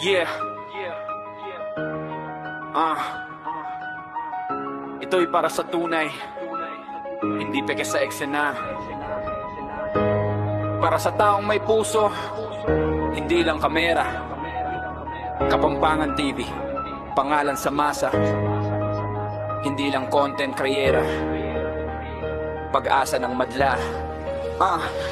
Yeah. Ito'y para sa tunay, hindi peke sa eksena. Para sa taong may puso, hindi lang kamera. Kapampangan TV, pangalan sa masa. Hindi lang content creator, pag-asa ng madla.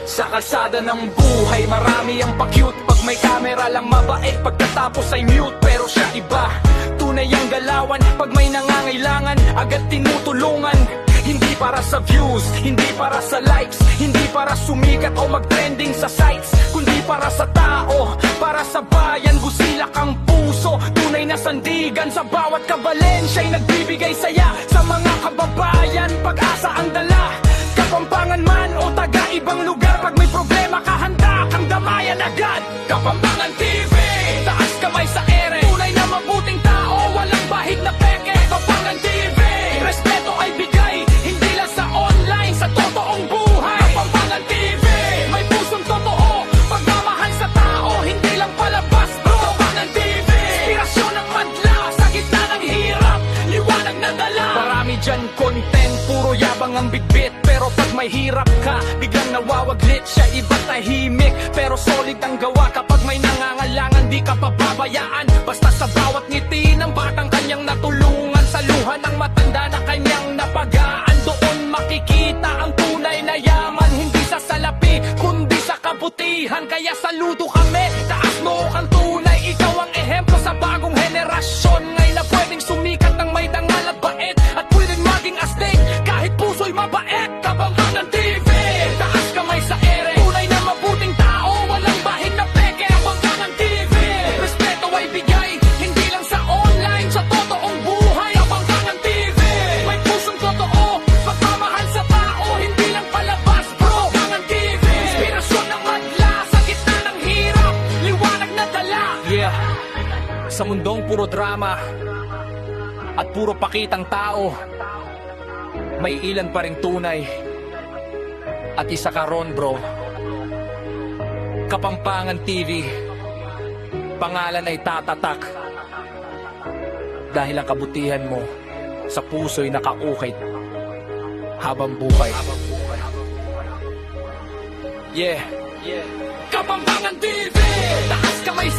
Sa kalsada ng buhay, marami ang pa-cute. Pag may camera lang mabait, pagkatapos ay mute. Pero siya iba, tunay ang galawan. Pag may nangangailangan, agad tinutulungan. Hindi para sa views, hindi para sa likes, hindi para sumikat o mag-trending sa sites, kundi para sa tao, para sa bayan. Busilak ang puso, tunay na sandigan. Sa bawat kabalen, siya'y nagbibigay saya sa mga kababayan. Pag-asa ang dala, Kapampangan man o taga-ibang lugar. Pag may problema ka, handa kang damayan agad. Kapampangan TV, taas kamay sa ere. Tunay na mabuting tao, walang bahid na peke. Kapampangan TV, respeto ay bigay, hindi lang sa online, sa totoong buhay. Kapampangan TV, may pusong totoo, pagmamahal sa tao, hindi lang palabas bro. Kapampangan TV, inspirasyon ng madla, sa gitna ng hirap, liwanag na dala. Marami dyan content, puro yabang ang bitbit. Pero pag may hirap ka, biglang nawawaglit. Siya iba tahimik, pero solid ang gawa. Kapag may nangangailangan, di ka pababayaan. Basta sa bawat ngiti ng batang kanyang natulungan, sa luha ng matanda na kanyang napagaan, doon makikita ang tunay na yaman. Hindi sa salapi, kundi sa kabutihan. Kaya saludo kami, taas mo kang tunay. Ikaw ang ehemplo sa bagong henerasyon. Ngayon na pwedeng sumikat ng may dangal at bait, at pwedeng maging astig kahit puso'y mabait. Kapampangan TV, taas kamay sa ere. Tunay na mabuting tao, walang bahid na peke. Kapampangan TV, respeto ay bigay, hindi lang sa online, sa totoong buhay. Kapampangan TV, may pusong totoo, pagmamahal sa tao, hindi lang palabas bro. Kapampangan TV, inspirasyon ng madla, sa gitna ng hirap, liwanag na dala. Yeah, sa mundong puro drama at puro pakitang tao, may ilan pa ring tunay. At isa ka ron bro. Kapampangan TV, pangalan ay tatatak, dahil ang kabutihan mo sa puso'y nakaukit habang buhay. Yeah. Kapampangan TV, taas kamay sa